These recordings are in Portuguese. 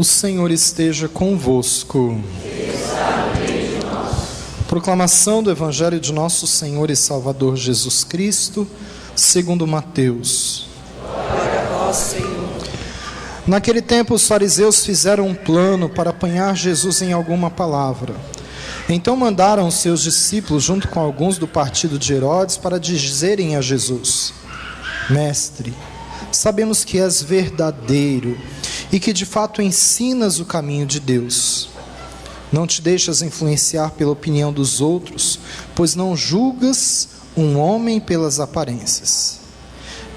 O Senhor esteja convosco. Proclamação do Evangelho de nosso Senhor e Salvador Jesus Cristo, segundo Mateus. Glória a vós, Senhor. Naquele tempo os fariseus fizeram um plano para apanhar Jesus em alguma palavra. Então mandaram os seus discípulos, junto com alguns do partido de Herodes, para dizerem a Jesus: Mestre, sabemos que és verdadeiro e que de fato ensinas o caminho de Deus. Não te deixas influenciar pela opinião dos outros, pois não julgas um homem pelas aparências.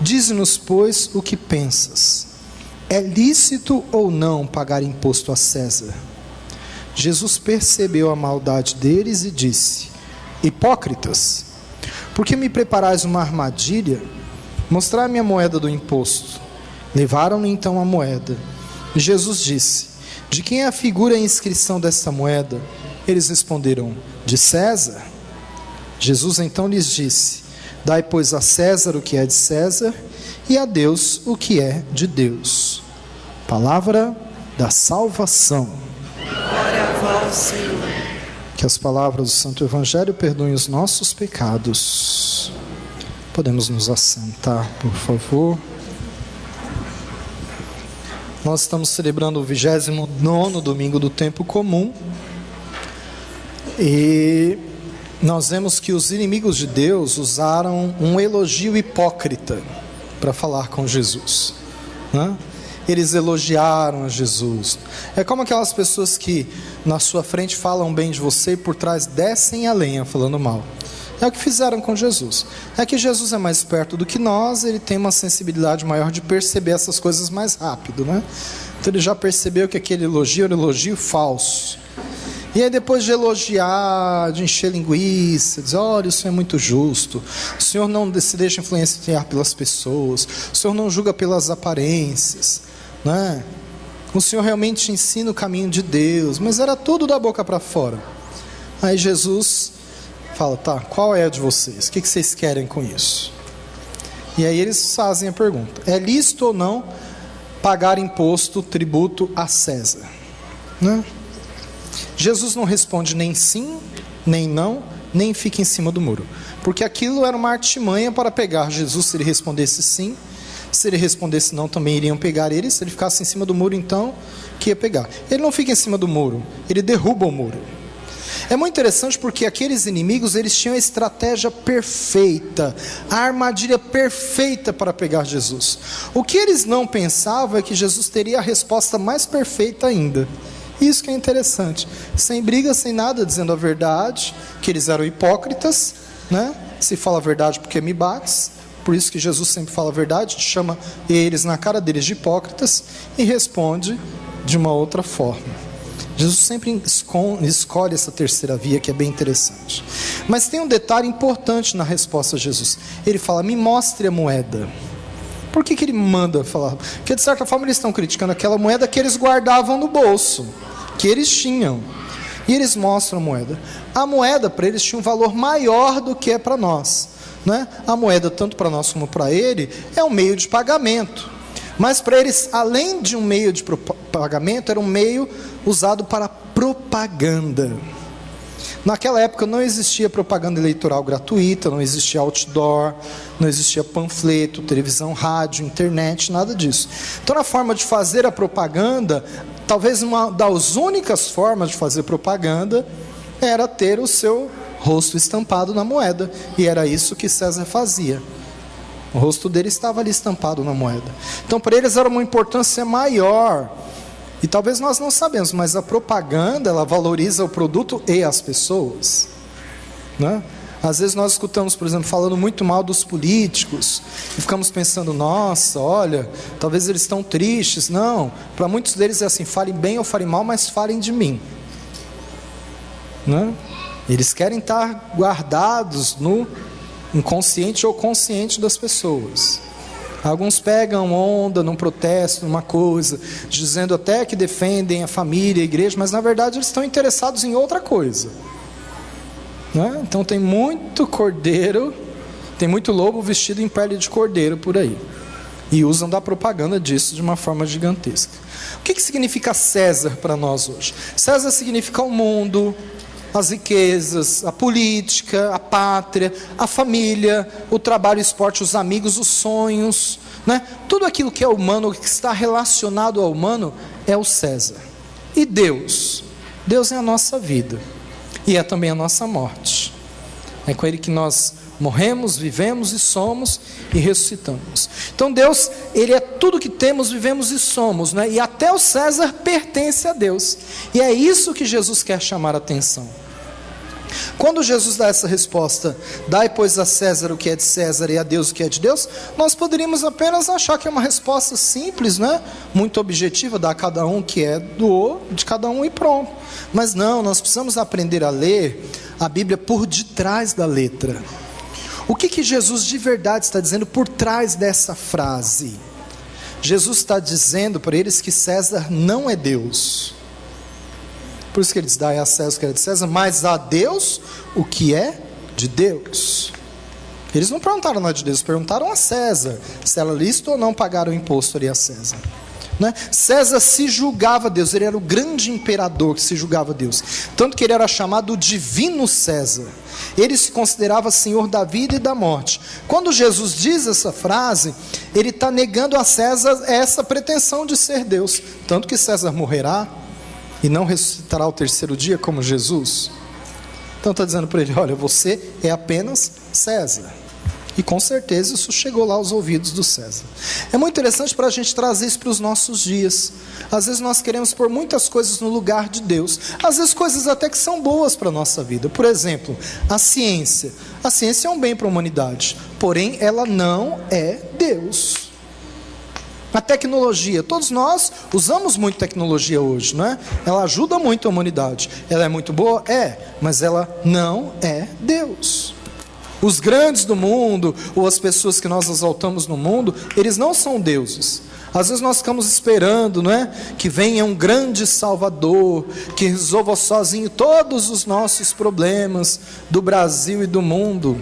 Dize-nos, pois, o que pensas. É lícito ou não pagar imposto a César? Jesus percebeu a maldade deles e disse: Hipócritas, por que me preparais uma armadilha? Mostrai-me a moeda do imposto. Levaram-lhe então a moeda. E Jesus disse: De quem é a figura e a inscrição desta moeda? Eles responderam: De César. Jesus então lhes disse: Dai, pois, a César o que é de César, e a Deus o que é de Deus. Palavra da salvação. Glória a vós, Senhor. Que as palavras do Santo Evangelho perdoem os nossos pecados. Podemos nos assentar, por favor. Nós estamos celebrando o 29º domingo do tempo comum. E nós vemos que os inimigos de Deus usaram um elogio hipócrita para falar com Jesus, né? Eles elogiaram a Jesus. É como aquelas pessoas que na sua frente falam bem de você e por trás descem a lenha falando mal. É o que fizeram com Jesus. É que Jesus é mais perto do que nós, ele tem uma sensibilidade maior de perceber essas coisas mais rápido, né? Então ele já percebeu que aquele elogio era um elogio falso. E aí depois de elogiar, de encher linguiça, dizer: olha, o Senhor é muito justo, o Senhor não se deixa influenciar pelas pessoas, o Senhor não julga pelas aparências, né? O Senhor realmente ensina o caminho de Deus. Mas era tudo da boca para fora. Aí Jesus fala: tá, qual é a de vocês? O que vocês querem com isso? E aí eles fazem a pergunta: é lícito ou não pagar imposto, tributo a César? Né? Jesus não responde nem sim, nem não, nem fica em cima do muro. Porque aquilo era uma artimanha para pegar Jesus. Se ele respondesse sim, se ele respondesse não, também iriam pegar ele. Se ele ficasse em cima do muro, então, que ia pegar. Ele não fica em cima do muro, ele derruba o muro. É muito interessante porque aqueles inimigos, eles tinham a estratégia perfeita, a armadilha perfeita para pegar Jesus. O que eles não pensavam é que Jesus teria a resposta mais perfeita ainda. Isso que é interessante, sem briga, sem nada, dizendo a verdade, que eles eram hipócritas, né? Se fala a verdade porque me bates, por isso que Jesus sempre fala a verdade, chama eles na cara deles de hipócritas e responde de uma outra forma. Jesus sempre escolhe essa terceira via, que é bem interessante. Mas tem um detalhe importante na resposta a Jesus. Ele fala: me mostre a moeda. Por que ele manda falar? Porque de certa forma eles estão criticando aquela moeda que eles guardavam no bolso, que eles tinham. E eles mostram a moeda. A moeda para eles tinha um valor maior do que é para nós, né? A moeda, tanto para nós como para ele, é um meio de pagamento. Mas para eles, além de um meio de pagamento, era um meio usado para propaganda. Naquela época não existia propaganda eleitoral gratuita, não existia outdoor, não existia panfleto, televisão, rádio, internet, nada disso. Então, a forma de fazer a propaganda, talvez uma das únicas formas de fazer propaganda, era ter o seu rosto estampado na moeda. E era isso que César fazia. O rosto dele estava ali estampado na moeda. Então, para eles era uma importância maior. E talvez nós não sabemos, mas a propaganda, ela valoriza o produto e as pessoas, né? Às vezes nós escutamos, por exemplo, falando muito mal dos políticos, e ficamos pensando: nossa, olha, talvez eles estão tristes. Não, para muitos deles é assim: falem bem ou falem mal, mas falem de mim, né? Eles querem estar guardados no inconsciente ou consciente das pessoas. Alguns pegam onda num protesto, numa coisa, dizendo até que defendem a família, a igreja, mas na verdade eles estão interessados em outra coisa, né? Então tem muito cordeiro, tem muito lobo vestido em pele de cordeiro por aí. E usam da propaganda disso de uma forma gigantesca. O que significa César para nós hoje? César significa o mundo, as riquezas, a política, a pátria, a família, o trabalho, o esporte, os amigos, os sonhos, né? Tudo aquilo que é humano, que está relacionado ao humano, é o César. E Deus? Deus é a nossa vida e é também a nossa morte. É com Ele que nós morremos, vivemos e somos e ressuscitamos. Então Deus, Ele é tudo que temos, vivemos e somos, né? E até o César pertence a Deus. E é isso que Jesus quer chamar a atenção. Quando Jesus dá essa resposta, dai pois a César o que é de César e a Deus o que é de Deus, nós poderíamos apenas achar que é uma resposta simples, né? Muito objetiva, dar a cada um o que é de cada um e pronto. Mas não, nós precisamos aprender a ler a Bíblia por detrás da letra. O que Jesus de verdade está dizendo por trás dessa frase? Jesus está dizendo para eles que César não é Deus. Por isso que ele diz, dai a César o que é de César, mas a Deus o que é de Deus. Eles não perguntaram nada de Deus, perguntaram a César, se era lícito ou não pagar o imposto ali a César. Né? César se julgava Deus, ele era o grande imperador que se julgava Deus. Tanto que ele era chamado o divino César. Ele se considerava senhor da vida e da morte. Quando Jesus diz essa frase, ele está negando a César essa pretensão de ser Deus. Tanto que César morrerá e não ressuscitará ao terceiro dia como Jesus. Então está dizendo para ele, olha, você é apenas César. E com certeza isso chegou lá aos ouvidos do César. É muito interessante para a gente trazer isso para os nossos dias. Às vezes nós queremos pôr muitas coisas no lugar de Deus. Às vezes coisas até que são boas para a nossa vida. Por exemplo, a ciência. A ciência é um bem para a humanidade. Porém, ela não é Deus. A tecnologia, todos nós usamos muito tecnologia hoje, não é? Ela ajuda muito a humanidade. Ela é muito boa? É, mas ela não é Deus. Os grandes do mundo, ou as pessoas que nós exaltamos no mundo, eles não são deuses. Às vezes nós ficamos esperando, não é? Que venha um grande Salvador, que resolva sozinho todos os nossos problemas do Brasil e do mundo.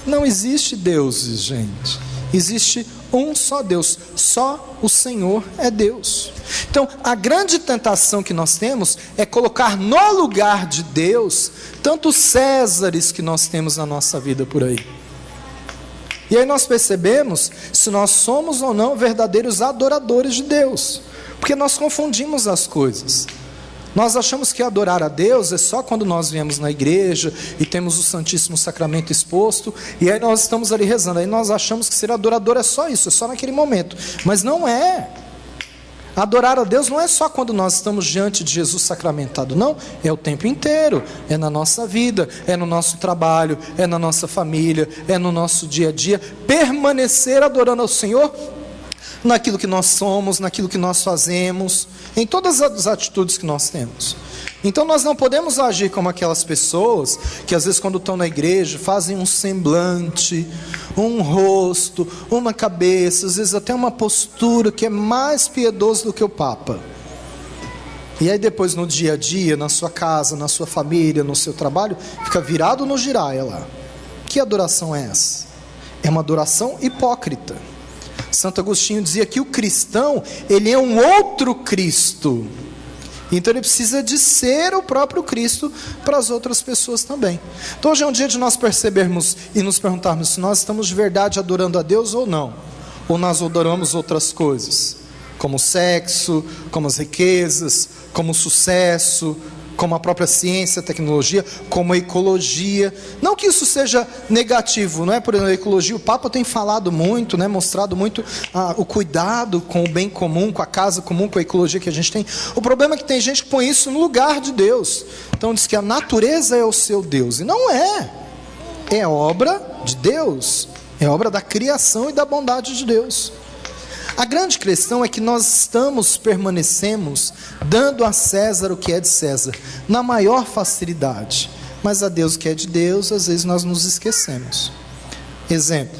Não existe deuses, gente. Existe um só Deus, só o Senhor é Deus. Então, a grande tentação que nós temos é colocar no lugar de Deus tantos Césares que nós temos na nossa vida por aí. E aí nós percebemos se nós somos ou não verdadeiros adoradores de Deus, porque nós confundimos as coisas. Nós achamos que adorar a Deus é só quando nós viemos na igreja e temos o Santíssimo Sacramento exposto, e aí nós estamos ali rezando, aí nós achamos que ser adorador é só isso, é só naquele momento, mas não é. Adorar a Deus não é só quando nós estamos diante de Jesus sacramentado, não, é o tempo inteiro, é na nossa vida, é no nosso trabalho, é na nossa família, é no nosso dia a dia, permanecer adorando ao Senhor, naquilo que nós somos, naquilo que nós fazemos, em todas as atitudes que nós temos. Então nós não podemos agir como aquelas pessoas que às vezes quando estão na igreja fazem um semblante, um rosto, uma cabeça, às vezes até uma postura que é mais piedosa do que o Papa. E aí depois no dia a dia, na sua casa, na sua família, no seu trabalho, fica virado no giraia lá. Que adoração é essa? É uma adoração hipócrita. Santo Agostinho dizia que o cristão, ele é um outro Cristo. Então ele precisa de ser o próprio Cristo para as outras pessoas também. Então hoje é um dia de nós percebermos e nos perguntarmos se nós estamos de verdade adorando a Deus ou não. Ou nós adoramos outras coisas, como o sexo, como as riquezas, como o sucesso, como a própria ciência, a tecnologia, como a ecologia. Não que isso seja negativo, não é? Por exemplo, a ecologia, o Papa tem falado muito, né? Mostrado muito o cuidado com o bem comum, com a casa comum, com a ecologia que a gente tem. O problema é que tem gente que põe isso no lugar de Deus. Então diz que a natureza é o seu Deus, e não é. É obra de Deus, é obra da criação e da bondade de Deus. A grande questão é que nós permanecemos dando a César o que é de César, na maior facilidade, mas a Deus o que é de Deus, às vezes nós nos esquecemos. Exemplo,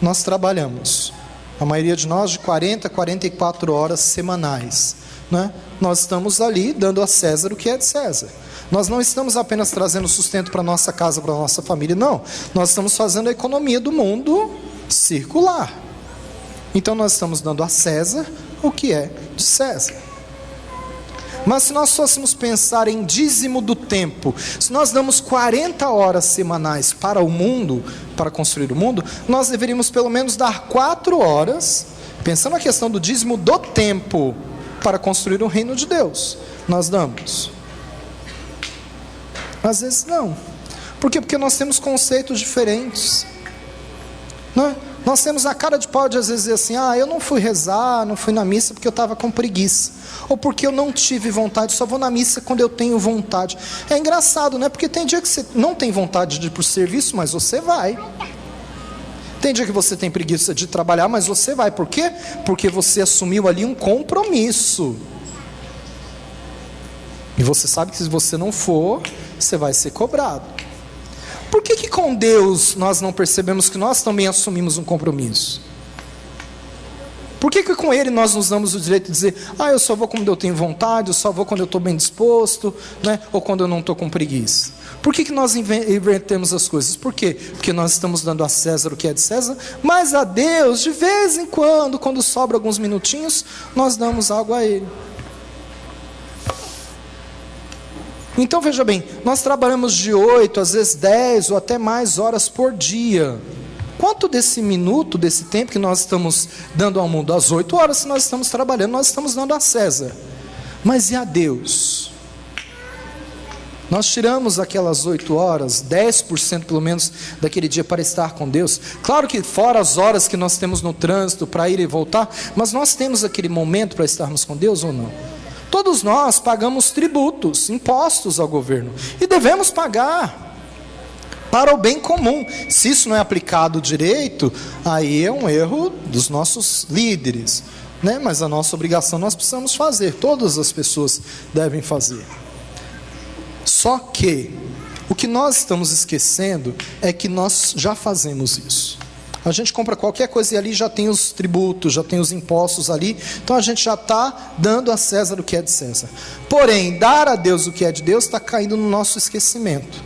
nós trabalhamos, a maioria de nós de 40 a 44 horas semanais, né? Nós estamos ali dando a César o que é de César. Nós não estamos apenas trazendo sustento para a nossa casa, para a nossa família, não. Nós estamos fazendo a economia do mundo circular. Então nós estamos dando a César o que é de César. Mas se nós fôssemos pensar em dízimo do tempo, se nós damos 40 horas semanais para o mundo, para construir o mundo, nós deveríamos pelo menos dar 4 horas, pensando na questão do dízimo do tempo, para construir o reino de Deus. Nós damos? Às vezes não. Por quê? Porque nós temos conceitos diferentes, não é? Nós temos a cara de pau de às vezes dizer assim: eu não fui rezar, não fui na missa porque eu estava com preguiça, ou porque eu não tive vontade, só vou na missa quando eu tenho vontade. É engraçado, né? Porque tem dia que você não tem vontade de ir para o serviço, mas você vai. Tem dia que você tem preguiça de trabalhar, mas você vai. Por quê? Porque você assumiu ali um compromisso. E você sabe que se você não for, você vai ser cobrado. Por que com Deus nós não percebemos que nós também assumimos um compromisso? Por que com Ele nós nos damos o direito de dizer: eu só vou quando eu tenho vontade, eu só vou quando eu estou bem disposto, né? Ou quando eu não estou com preguiça? Por que nós invertemos as coisas? Por quê? Porque nós estamos dando a César o que é de César, mas a Deus, de vez em quando sobra alguns minutinhos, nós damos algo a Ele. Então veja bem, nós trabalhamos de 8, às vezes 10 ou até mais horas por dia. Quanto desse minuto, desse tempo que nós estamos dando ao mundo? As 8 horas que nós estamos trabalhando, nós estamos dando a César. Mas e a Deus? Nós tiramos aquelas 8 horas, 10% pelo menos daquele dia para estar com Deus. Claro que fora as horas que nós temos no trânsito para ir e voltar, mas nós temos aquele momento para estarmos com Deus ou não? Todos nós pagamos tributos, impostos ao governo, e devemos pagar para o bem comum. Se isso não é aplicado direito, aí é um erro dos nossos líderes, né? Mas a nossa obrigação nós precisamos fazer, todas as pessoas devem fazer. Só que o que nós estamos esquecendo é que nós já fazemos isso. A gente compra qualquer coisa e ali já tem os tributos, já tem os impostos ali. Então a gente já está dando a César o que é de César. Porém, dar a Deus o que é de Deus está caindo no nosso esquecimento.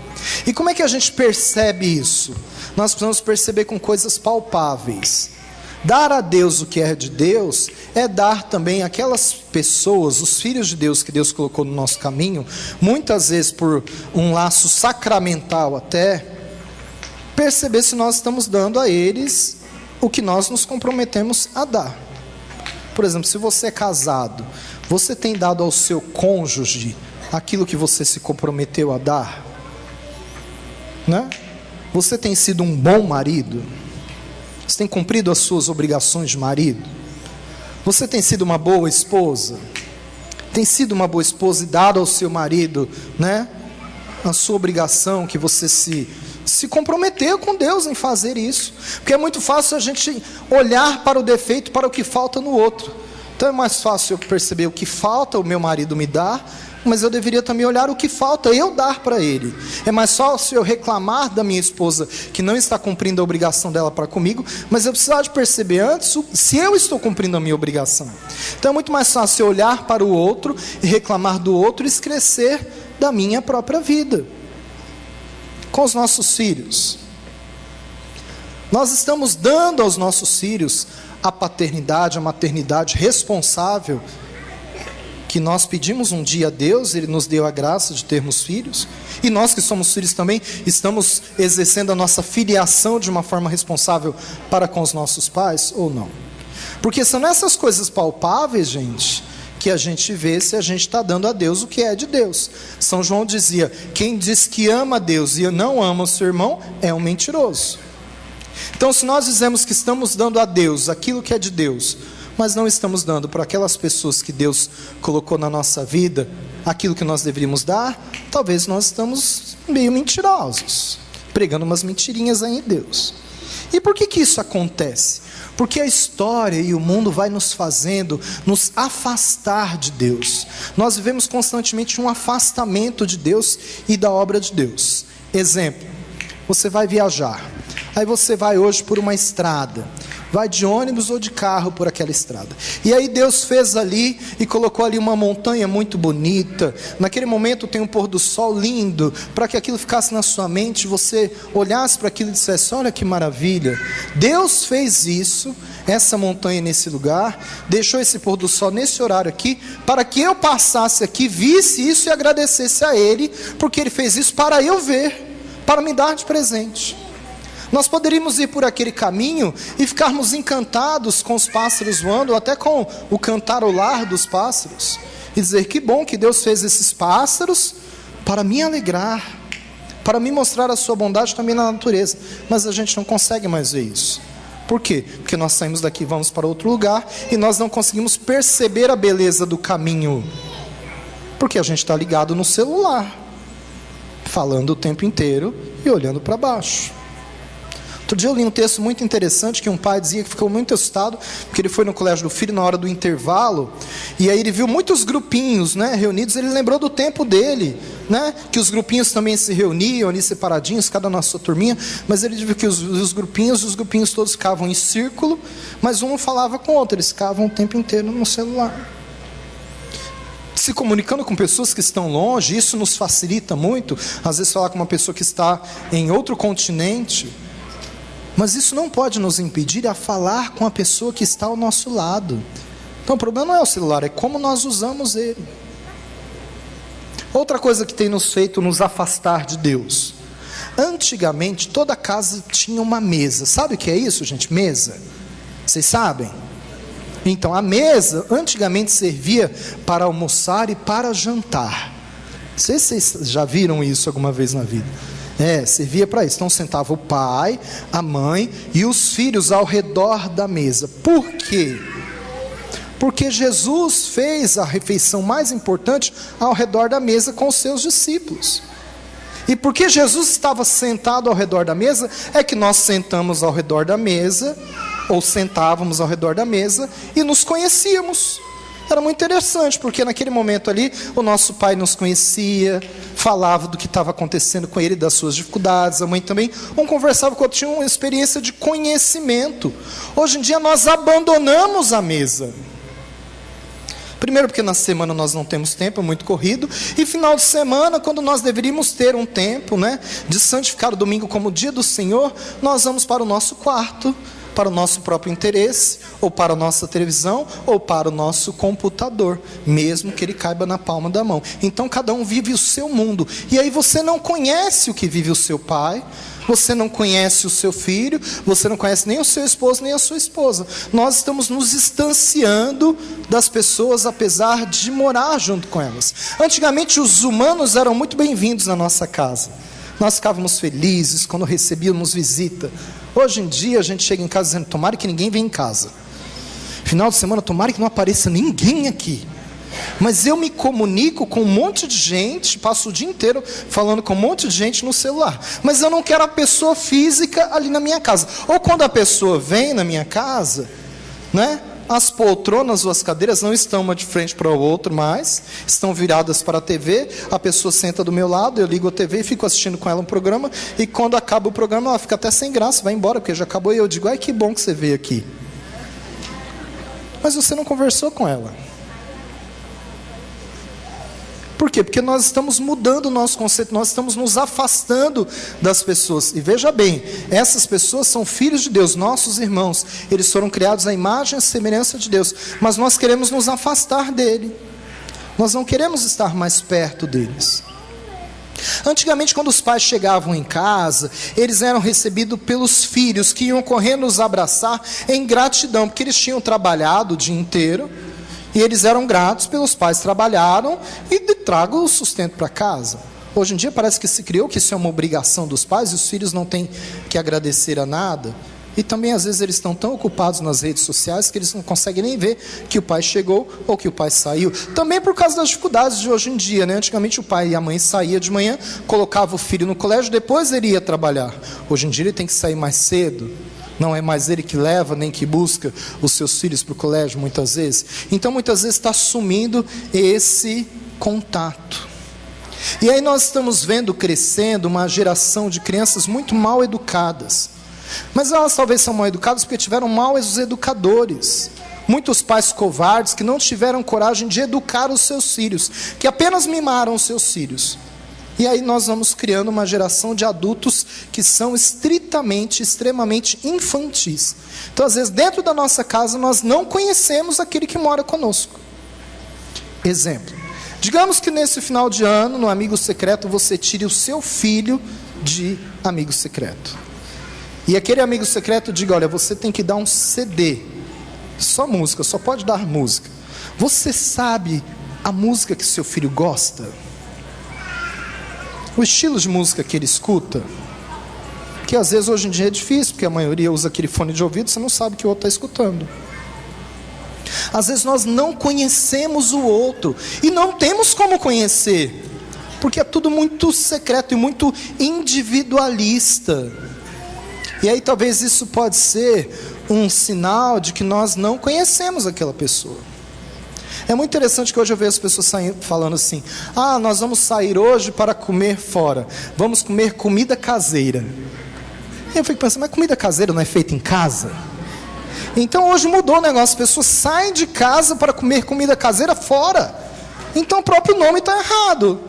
E como é que a gente percebe isso? Nós precisamos perceber com coisas palpáveis. Dar a Deus o que é de Deus é dar também aquelas pessoas, os filhos de Deus que Deus colocou no nosso caminho, muitas vezes por um laço sacramental até, perceber se nós estamos dando a eles o que nós nos comprometemos a dar. Por exemplo, se você é casado, você tem dado ao seu cônjuge aquilo que você se comprometeu a dar? Né? Você tem sido um bom marido? Você tem cumprido as suas obrigações de marido? Você tem sido uma boa esposa? Tem sido uma boa esposa e dado ao seu marido, né, a sua obrigação que você se comprometeu com Deus em fazer isso? Porque é muito fácil a gente olhar para o defeito, para o que falta no outro. Então é mais fácil eu perceber o que falta o meu marido me dar, mas eu deveria também olhar o que falta eu dar para ele. É mais fácil eu reclamar da minha esposa que não está cumprindo a obrigação dela para comigo, mas eu precisava de perceber antes se eu estou cumprindo a minha obrigação. Então é muito mais fácil eu olhar para o outro e reclamar do outro e esquecer da minha própria vida. Com os nossos filhos, nós estamos dando aos nossos filhos a paternidade, a maternidade responsável que nós pedimos um dia a Deus, Ele nos deu a graça de termos filhos, e nós que somos filhos também, estamos exercendo a nossa filiação de uma forma responsável para com os nossos pais, ou não? Porque são nessas coisas palpáveis, gente, que a gente vê se a gente está dando a Deus o que é de Deus. São João dizia: quem diz que ama a Deus e não ama o seu irmão, é um mentiroso. Então, se nós dizemos que estamos dando a Deus aquilo que é de Deus, mas não estamos dando para aquelas pessoas que Deus colocou na nossa vida aquilo que nós deveríamos dar, talvez nós estamos meio mentirosos, pregando umas mentirinhas aí em Deus. E por que isso acontece? Porque a história e o mundo vai nos fazendo nos afastar de Deus. Nós vivemos constantemente um afastamento de Deus e da obra de Deus. Exemplo, você vai viajar, aí você vai hoje por uma estrada, vai de ônibus ou de carro por aquela estrada. E aí Deus fez ali e colocou ali uma montanha muito bonita. Naquele momento tem um pôr do sol lindo, para que aquilo ficasse na sua mente, você olhasse para aquilo e dissesse: olha que maravilha, Deus fez isso, essa montanha nesse lugar, deixou esse pôr do sol nesse horário aqui, para que eu passasse aqui, visse isso e agradecesse a Ele, porque Ele fez isso para eu ver, para me dar de presente. Nós poderíamos ir por aquele caminho e ficarmos encantados com os pássaros voando, ou até com o cantarolar dos pássaros, e dizer: que bom que Deus fez esses pássaros para me alegrar, para me mostrar a sua bondade também na natureza. Mas a gente não consegue mais ver isso. Por quê? Porque nós saímos daqui e vamos para outro lugar, e nós não conseguimos perceber a beleza do caminho, porque a gente está ligado no celular, falando o tempo inteiro e olhando para baixo. Outro dia eu li um texto muito interessante, que um pai dizia que ficou muito assustado, porque ele foi no colégio do filho na hora do intervalo, e aí ele viu muitos grupinhos, reunidos. Ele lembrou do tempo dele, que os grupinhos também se reuniam ali separadinhos, cada na sua turminha, mas ele viu que os grupinhos todos ficavam em círculo, mas um não falava com o outro, eles ficavam o tempo inteiro no celular, se comunicando com pessoas que estão longe. Isso nos facilita muito, às vezes falar com uma pessoa que está em outro continente, mas isso não pode nos impedir a falar com a pessoa que está ao nosso lado. Então o problema não é o celular, é como nós usamos ele. Outra coisa que tem nos feito nos afastar de Deus: antigamente toda casa tinha uma mesa. Sabe o que é isso, gente? Mesa. Vocês sabem? Então a mesa antigamente servia para almoçar e para jantar. Não sei se vocês já viram isso alguma vez na vida. Servia para isso. Então sentava o pai, a mãe e os filhos ao redor da mesa. Por quê? Porque Jesus fez a refeição mais importante ao redor da mesa com os seus discípulos. E porque Jesus estava sentado ao redor da mesa, é que nós sentamos ao redor da mesa, ou sentávamos ao redor da mesa e nos conhecíamos. Era muito interessante, porque naquele momento ali, o nosso pai nos conhecia, falava do que estava acontecendo com ele, das suas dificuldades, a mãe também. Um conversava com o outro, tinha uma experiência de conhecimento. Hoje em dia nós abandonamos a mesa. Primeiro porque na semana nós não temos tempo, é muito corrido. E final de semana, quando nós deveríamos ter um tempo de santificar o domingo como o dia do Senhor, nós vamos para o nosso quarto, para o nosso próprio interesse, ou para a nossa televisão, ou para o nosso computador, mesmo que ele caiba na palma da mão. Então cada um vive o seu mundo, e aí você não conhece o que vive o seu pai, você não conhece o seu filho, você não conhece nem o seu esposo, nem a sua esposa. Nós estamos nos distanciando das pessoas, apesar de morar junto com elas. Antigamente os humanos eram muito bem-vindos na nossa casa, nós ficávamos felizes quando recebíamos visita. Hoje em dia a gente chega em casa dizendo: tomara que ninguém venha em casa. Final de semana, tomara que não apareça ninguém aqui. Mas eu me comunico com um monte de gente, passo o dia inteiro falando com um monte de gente no celular. Mas eu não quero a pessoa física ali na minha casa. Ou quando a pessoa vem na minha casa, as poltronas ou as cadeiras não estão uma de frente para o outro mais, estão viradas para a TV, a pessoa senta do meu lado, eu ligo a TV e fico assistindo com ela um programa, e quando acaba o programa ela fica até sem graça, vai embora porque já acabou, e eu digo: ai, que bom que você veio aqui. Mas você não conversou com ela. Por quê? Porque nós estamos mudando o nosso conceito, nós estamos nos afastando das pessoas. E veja bem, essas pessoas são filhos de Deus, nossos irmãos. Eles foram criados à imagem e semelhança de Deus. Mas nós queremos nos afastar dele. Nós não queremos estar mais perto deles. Antigamente, quando os pais chegavam em casa, eles eram recebidos pelos filhos, que iam correndo os abraçar em gratidão, porque eles tinham trabalhado o dia inteiro. E eles eram gratos pelos pais, trabalharam e tragam o sustento para casa. Hoje em dia parece que se criou que isso é uma obrigação dos pais, e os filhos não têm que agradecer a nada. E também às vezes eles estão tão ocupados nas redes sociais que eles não conseguem nem ver que o pai chegou ou que o pai saiu. Também por causa das dificuldades de hoje em dia, Antigamente o pai e a mãe saíam de manhã, colocava o filho no colégio, depois ele ia trabalhar. Hoje em dia ele tem que sair mais cedo. Não é mais ele que leva, nem que busca os seus filhos para o colégio, muitas vezes. Então, muitas vezes está sumindo esse contato. E aí nós estamos vendo crescendo uma geração de crianças muito mal educadas. Mas elas talvez são mal educadas porque tiveram maus educadores. Muitos pais covardes que não tiveram coragem de educar os seus filhos, que apenas mimaram os seus filhos. E aí nós vamos criando uma geração de adultos que são extremamente infantis. Então, às vezes, dentro da nossa casa, nós não conhecemos aquele que mora conosco. Exemplo. Digamos que nesse final de ano, no amigo secreto, você tire o seu filho de amigo secreto. E aquele amigo secreto diga, olha, você tem que dar um CD. Só música, só pode dar música. Você sabe a música que seu filho gosta? O estilo de música que ele escuta? Que às vezes hoje em dia é difícil, porque a maioria usa aquele fone de ouvido, você não sabe o que o outro está escutando. Às vezes nós não conhecemos o outro, e não temos como conhecer, porque é tudo muito secreto e muito individualista. E aí talvez isso pode ser um sinal de que nós não conhecemos aquela pessoa. É muito interessante que hoje eu vejo as pessoas falando assim, nós vamos sair hoje para comer fora, vamos comer comida caseira. E eu fico pensando, mas comida caseira não é feita em casa? Então hoje mudou o negócio, as pessoas saem de casa para comer comida caseira fora. Então o próprio nome está errado.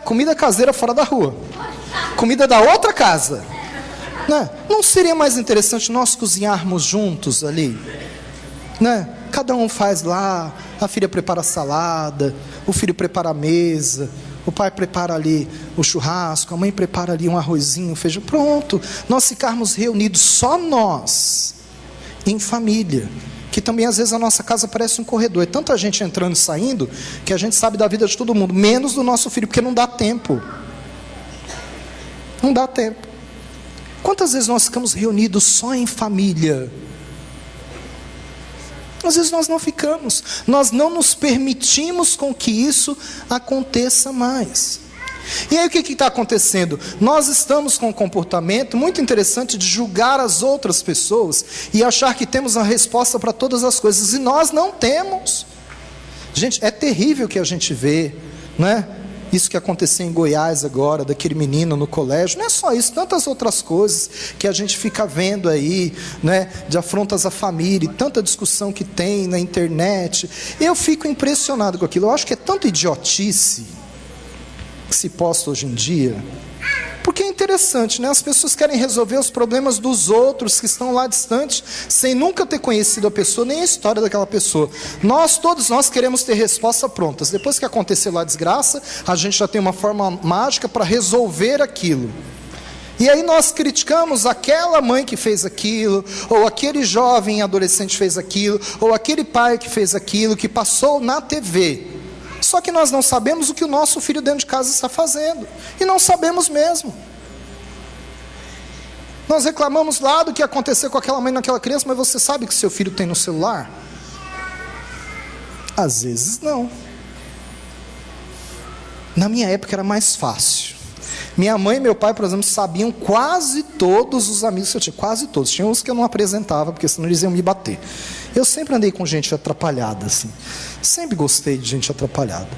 Comida caseira fora da rua. Comida da outra casa. Não seria mais interessante nós cozinharmos juntos ali? Cada um faz lá, a filha prepara a salada, o filho prepara a mesa, o pai prepara ali o churrasco, a mãe prepara ali um arrozinho, feijão, pronto. Nós ficarmos reunidos, só nós, em família, que também às vezes a nossa casa parece um corredor, é tanta gente entrando e saindo, que a gente sabe da vida de todo mundo, menos do nosso filho, porque não dá tempo. Não dá tempo. Quantas vezes nós ficamos reunidos só em família? Às vezes nós não ficamos, nós não nos permitimos com que isso aconteça mais. E aí o que está acontecendo? Nós estamos com um comportamento muito interessante de julgar as outras pessoas e achar que temos a resposta para todas as coisas, e nós não temos. Gente, é terrível o que a gente vê, não é? Isso que aconteceu em Goiás agora, daquele menino no colégio, não é só isso, tantas outras coisas que a gente fica vendo aí, né, de afrontas à família, e tanta discussão que tem na internet. Eu fico impressionado com aquilo, eu acho que é tanta idiotice que se posta hoje em dia, porque é interessante, né? As pessoas querem resolver os problemas dos outros que estão lá distantes, sem nunca ter conhecido a pessoa, nem a história daquela pessoa. Todos nós queremos ter respostas prontas. Depois que aconteceu lá a desgraça, a gente já tem uma forma mágica para resolver aquilo. E aí nós criticamos aquela mãe que fez aquilo, ou aquele jovem adolescente fez aquilo, ou aquele pai que fez aquilo, que passou na TV. Só que nós não sabemos o que o nosso filho dentro de casa está fazendo. E não sabemos mesmo. Nós reclamamos lá do que aconteceu com aquela mãe naquela criança, mas você sabe que seu filho tem no celular? Às vezes não. Na minha época era mais fácil. Minha mãe e meu pai, por exemplo, sabiam quase todos os amigos que eu tinha. Quase todos. Tinha uns que eu não apresentava, porque senão eles iam me bater. Eu sempre andei com gente atrapalhada, assim. Sempre gostei de gente atrapalhada.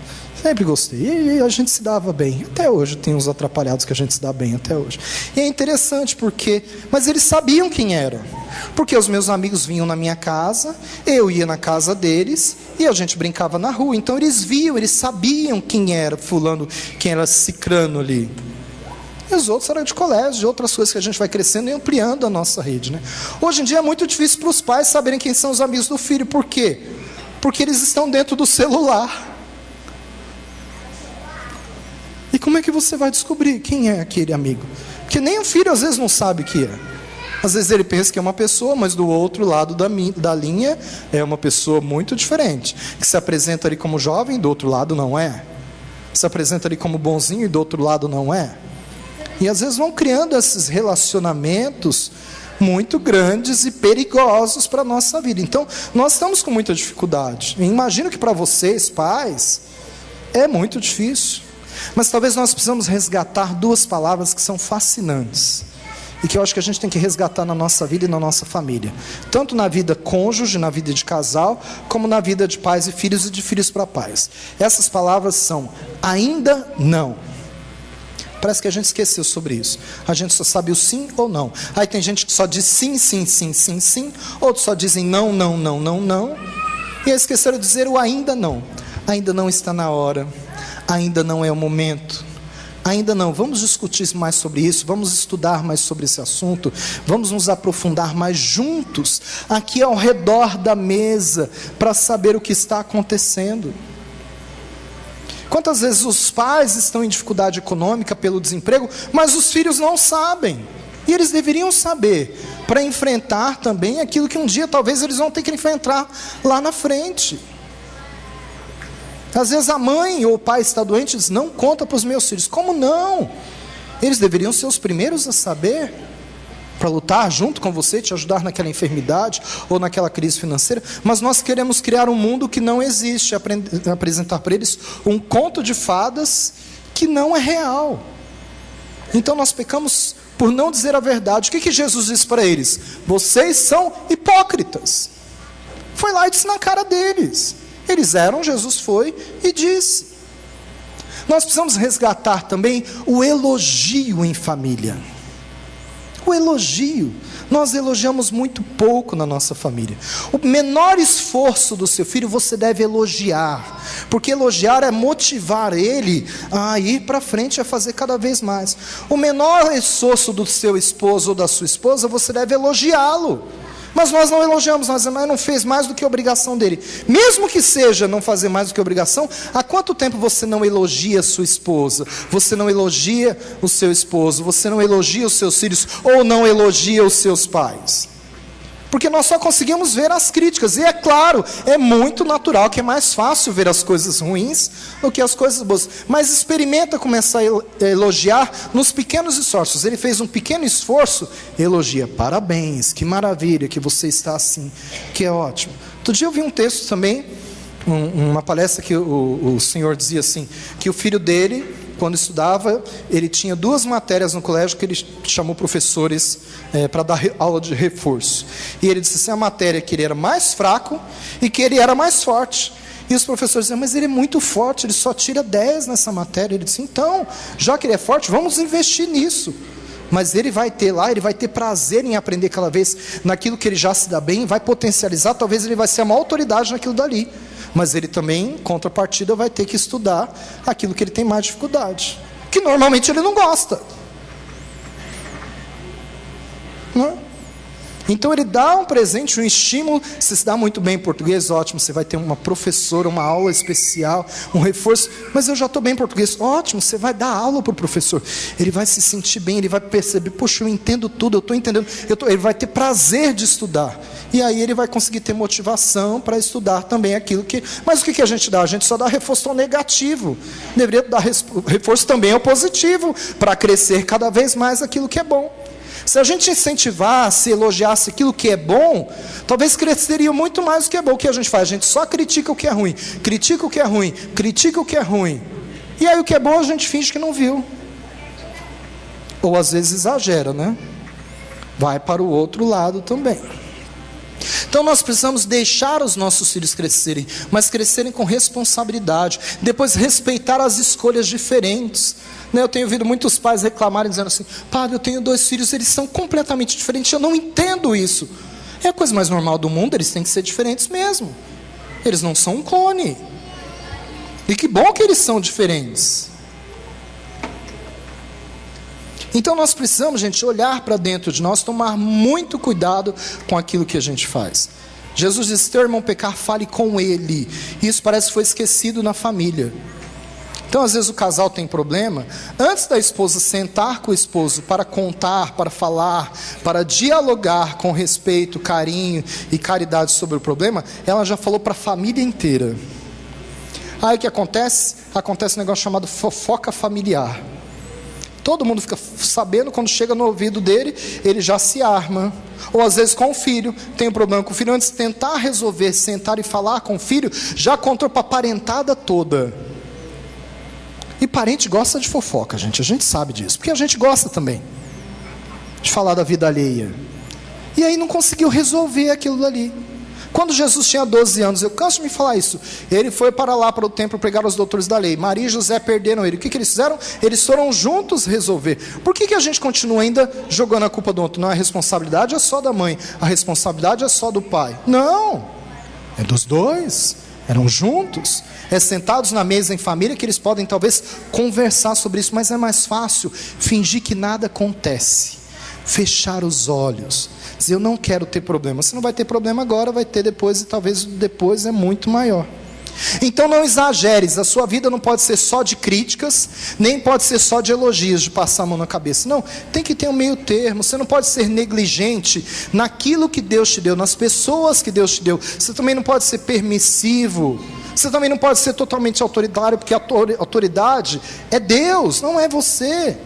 Sempre gostei. E a gente se dava bem. Até hoje tem uns atrapalhados que a gente se dá bem, até hoje. E é interessante porque... Mas eles sabiam quem era. Porque os meus amigos vinham na minha casa, eu ia na casa deles, e a gente brincava na rua. Então eles viam, eles sabiam quem era fulano, quem era cicrano ali. E os outros eram de colégio, de outras coisas que a gente vai crescendo e ampliando a nossa rede, né? Hoje em dia é muito difícil para os pais saberem quem são os amigos do filho. Por quê? Porque eles estão dentro do celular. E como é que você vai descobrir quem é aquele amigo? Porque nem o filho às vezes não sabe que é. Às vezes ele pensa que é uma pessoa, mas do outro lado da linha é uma pessoa muito diferente. Que se apresenta ali como jovem, do outro lado não é. Se apresenta ali como bonzinho e do outro lado não é. E às vezes vão criando esses relacionamentos muito grandes e perigosos para a nossa vida. Então, nós estamos com muita dificuldade. Eu imagino que para vocês, pais, é muito difícil. Mas talvez nós precisamos resgatar duas palavras que são fascinantes. E que eu acho que a gente tem que resgatar na nossa vida e na nossa família. Tanto na vida cônjuge, na vida de casal, como na vida de pais e filhos de filhos para pais. Essas palavras são: ainda não. Parece que a gente esqueceu sobre isso. A gente só sabe o sim ou não. Aí tem gente que só diz sim, sim, sim, sim, sim. Outros só dizem não, não, não, não, não. E esqueceram de dizer o ainda não. Ainda não está na hora. Ainda não é o momento. Ainda não. Vamos discutir mais sobre isso. Vamos estudar mais sobre esse assunto. Vamos nos aprofundar mais juntos aqui ao redor da mesa para saber o que está acontecendo. Quantas vezes os pais estão em dificuldade econômica pelo desemprego, mas os filhos não sabem. E eles deveriam saber, para enfrentar também aquilo que um dia talvez eles vão ter que enfrentar lá na frente. Às vezes a mãe ou o pai está doente e diz, não conta para os meus filhos. Como não? Eles deveriam ser os primeiros a saber, para lutar junto com você, te ajudar naquela enfermidade ou naquela crise financeira. Mas nós queremos criar um mundo que não existe, apresentar para eles um conto de fadas que não é real. Então nós pecamos por não dizer a verdade. O que Jesus disse para eles? Vocês são hipócritas. Foi lá e disse na cara deles. Eles eram, Jesus foi e disse. Nós precisamos resgatar também o elogio em família. O elogio. Nós elogiamos muito pouco na nossa família. O menor esforço do seu filho você deve elogiar, porque elogiar é motivar ele a ir para frente, a fazer cada vez mais. O menor esforço do seu esposo ou da sua esposa você deve elogiá-lo. Mas nós não elogiamos, mas não fez mais do que a obrigação dele. Mesmo que seja não fazer mais do que a obrigação, há quanto tempo você não elogia a sua esposa? Você não elogia o seu esposo? Você não elogia os seus filhos? Ou não elogia os seus pais? Porque nós só conseguimos ver as críticas. E é claro, é muito natural que é mais fácil ver as coisas ruins do que as coisas boas. Mas experimenta começar a elogiar nos pequenos esforços. Ele fez um pequeno esforço, elogia. Parabéns, que maravilha que você está assim, que é ótimo. Outro dia eu vi um texto também, uma palestra que o senhor dizia assim, que o filho dele, quando estudava, ele tinha 2 matérias no colégio que ele chamou professores para dar aula de reforço. E ele disse assim, a matéria que ele era mais fraco e que ele era mais forte. E os professores diziam, mas ele é muito forte, ele só tira 10 nessa matéria. Ele disse, então, já que ele é forte, vamos investir nisso. Mas ele vai ter lá, ele vai ter prazer em aprender cada vez naquilo que ele já se dá bem, vai potencializar, talvez ele vai ser uma autoridade naquilo dali. Mas ele também, em contrapartida, vai ter que estudar aquilo que ele tem mais dificuldade, que normalmente ele não gosta. Não é? Então ele dá um presente, um estímulo. Se se dá muito bem em português, ótimo, você vai ter uma professora, uma aula especial, um reforço. Mas eu já estou bem em português, ótimo, você vai dar aula para o professor. Ele vai se sentir bem, ele vai perceber, poxa, eu entendo tudo, eu estou entendendo. Ele vai ter prazer de estudar. E aí ele vai conseguir ter motivação para estudar também aquilo que... Mas o que a gente dá? A gente só dá reforço ao negativo. Deveria dar reforço também ao positivo, para crescer cada vez mais aquilo que é bom. Se a gente incentivasse, elogiasse aquilo que é bom, talvez cresceria muito mais do que é bom. O que a gente faz? A gente só critica o que é ruim, critica o que é ruim, critica o que é ruim. E aí o que é bom a gente finge que não viu. Ou às vezes exagera, né? Vai para o outro lado também. Então nós precisamos deixar os nossos filhos crescerem, mas crescerem com responsabilidade. Depois respeitar as escolhas diferentes. Eu tenho ouvido muitos pais reclamarem, dizendo assim, padre, eu tenho 2 filhos, eles são completamente diferentes, eu não entendo isso. É a coisa mais normal do mundo, eles têm que ser diferentes mesmo. Eles não são um clone. E que bom que eles são diferentes. Então nós precisamos, gente, olhar para dentro de nós, tomar muito cuidado com aquilo que a gente faz. Jesus disse, se teu irmão pecar, fale com ele. Isso parece que foi esquecido na família. Então às vezes o casal tem problema, antes da esposa sentar com o esposo para contar, para falar, para dialogar com respeito, carinho e caridade sobre o problema, ela já falou para a família inteira. Aí o que acontece? Acontece um negócio chamado fofoca familiar. Todo mundo fica sabendo, quando chega no ouvido dele, ele já se arma. Ou às vezes com o filho, tem um problema com o filho, antes de tentar resolver, sentar e falar com o filho, já contou para a parentada toda. E parente gosta de fofoca, gente, a gente sabe disso, porque a gente gosta também de falar da vida alheia. E aí não conseguiu resolver aquilo dali. Quando Jesus tinha 12 anos, eu canso de me falar isso, ele foi para lá, para o templo, pregar aos doutores da lei. Maria e José perderam ele. O que eles fizeram? Eles foram juntos resolver. Por que a gente continua ainda jogando a culpa do outro? Não, a responsabilidade é só da mãe, a responsabilidade é só do pai. Não, é dos dois. Eram juntos, sentados na mesa em família, que eles podem talvez conversar sobre isso, mas é mais fácil fingir que nada acontece, fechar os olhos, dizer eu não quero ter problema. Você não vai ter problema agora, vai ter depois, e talvez depois é muito maior. Então não exageres, a sua vida não pode ser só de críticas, nem pode ser só de elogios, de passar a mão na cabeça. Não, tem que ter um meio termo. Você não pode ser negligente naquilo que Deus te deu, nas pessoas que Deus te deu. Você também não pode ser permissivo. Você também não pode ser totalmente autoritário, porque a autoridade é Deus, não é você.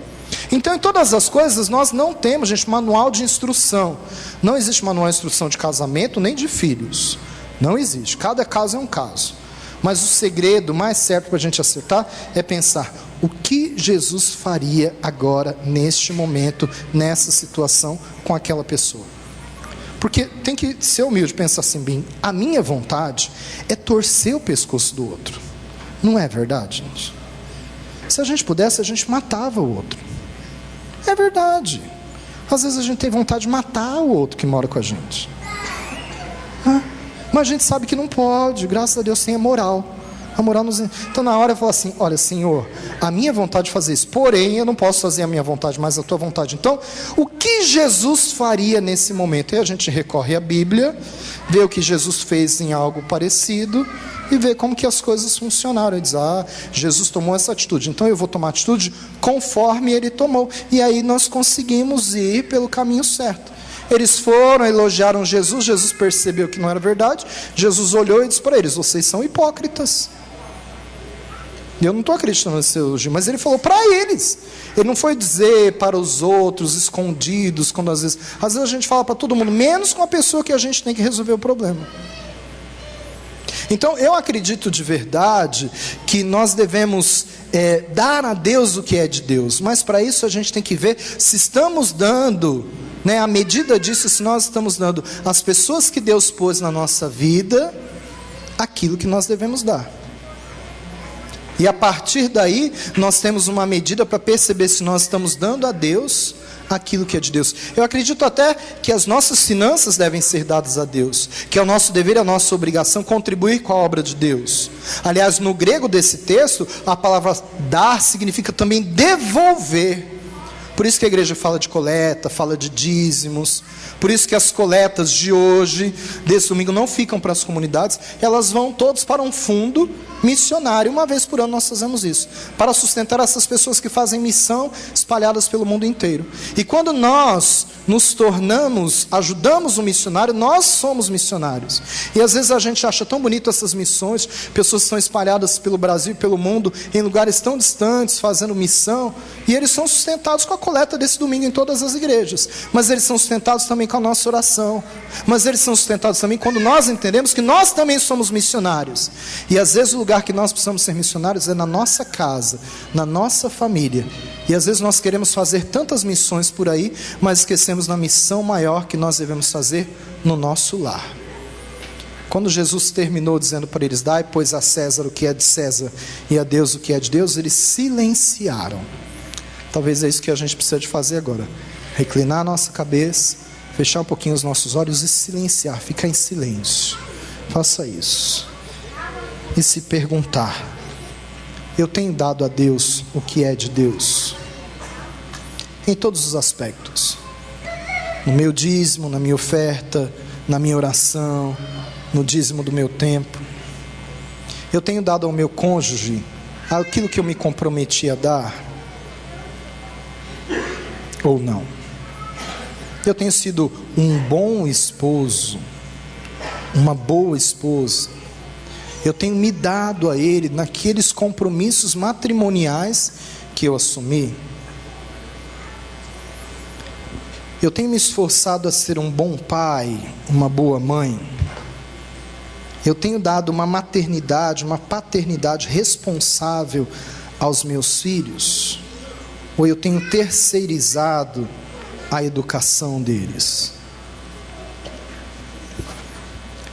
Então em todas as coisas nós não temos, gente, manual de instrução. Não existe manual de instrução de casamento, nem de filhos. Não existe, cada caso é um caso. Mas o segredo mais certo para a gente acertar é pensar o que Jesus faria agora, neste momento, nessa situação, com aquela pessoa. Porque tem que ser humilde, pensar assim, bem, a minha vontade é torcer o pescoço do outro. Não é verdade, gente? Se a gente pudesse, a gente matava o outro. É verdade. Às vezes a gente tem vontade de matar o outro que mora com a gente. Mas a gente sabe que não pode, graças a Deus tem a moral. A moral nos... Então na hora eu falo assim, olha Senhor, a minha vontade de fazer isso, porém eu não posso fazer a minha vontade, mas a tua vontade. Então, o que Jesus faria nesse momento? Aí a gente recorre à Bíblia, vê o que Jesus fez em algo parecido e vê como que as coisas funcionaram. E diz, Jesus tomou essa atitude, então eu vou tomar atitude conforme ele tomou. E aí nós conseguimos ir pelo caminho certo. Eles foram, elogiaram Jesus, Jesus percebeu que não era verdade, Jesus olhou e disse para eles, vocês são hipócritas. Eu não estou acreditando nesse elogio, mas ele falou para eles. Ele não foi dizer para os outros, escondidos, quando às vezes a gente fala para todo mundo, menos com a pessoa que a gente tem que resolver o problema. Então eu acredito de verdade que nós devemos dar a Deus o que é de Deus, mas para isso a gente tem que ver se estamos dando, à medida disso, se nós estamos dando às pessoas que Deus pôs na nossa vida aquilo que nós devemos dar. E a partir daí nós temos uma medida para perceber se nós estamos dando a Deus aquilo que é de Deus. Eu acredito até que as nossas finanças devem ser dadas a Deus, que é o nosso dever, a nossa obrigação contribuir com a obra de Deus. Aliás, no grego desse texto, a palavra dar significa também devolver. Por isso que a igreja fala de coleta, fala de dízimos. Por isso que as coletas de hoje, desse domingo, não ficam para as comunidades, elas vão todos para um fundo missionário. Uma vez por ano nós fazemos isso, para sustentar essas pessoas que fazem missão espalhadas pelo mundo inteiro. E quando nós nos tornamos, ajudamos o missionário, nós somos missionários. E às vezes a gente acha tão bonito essas missões, pessoas que estão espalhadas pelo Brasil e pelo mundo, em lugares tão distantes, fazendo missão, e eles são sustentados com a coleta desse domingo em todas as igrejas, mas eles são sustentados também com a nossa oração, mas eles são sustentados também quando nós entendemos que nós também somos missionários. E às vezes o lugar que nós precisamos ser missionários é na nossa casa, na nossa família. E às vezes nós queremos fazer tantas missões por aí, mas esquecemos na missão maior que nós devemos fazer no nosso lar. Quando Jesus terminou dizendo para eles, dai pois a César o que é de César e a Deus o que é de Deus, eles silenciaram. Talvez é isso que a gente precisa de fazer agora, reclinar a nossa cabeça, fechar um pouquinho os nossos olhos e silenciar, ficar em silêncio. Faça isso e se perguntar, eu tenho dado a Deus o que é de Deus? Em todos os aspectos, no meu dízimo, na minha oferta, na minha oração, no dízimo do meu tempo. Eu tenho dado ao meu cônjuge aquilo que eu me comprometi a dar? Ou não? Eu tenho sido um bom esposo, uma boa esposa? Eu tenho me dado a ele naqueles compromissos matrimoniais que eu assumi? Eu tenho me esforçado a ser um bom pai, uma boa mãe? Eu tenho dado uma maternidade, uma paternidade responsável aos meus filhos? Ou eu tenho terceirizado a educação deles?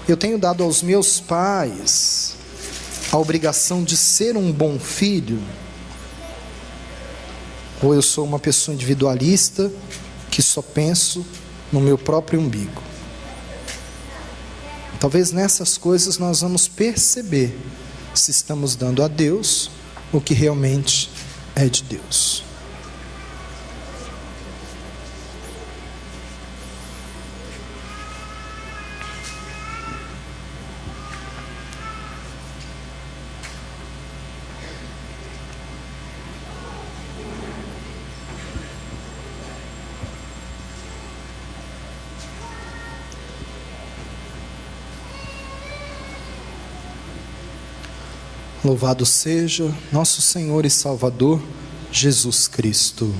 Eu tenho dado aos meus pais a obrigação de ser um bom filho? Ou eu sou uma pessoa individualista que só penso no meu próprio umbigo? Talvez nessas coisas nós vamos perceber se estamos dando a Deus o que realmente é de Deus. Louvado seja nosso Senhor e Salvador, Jesus Cristo.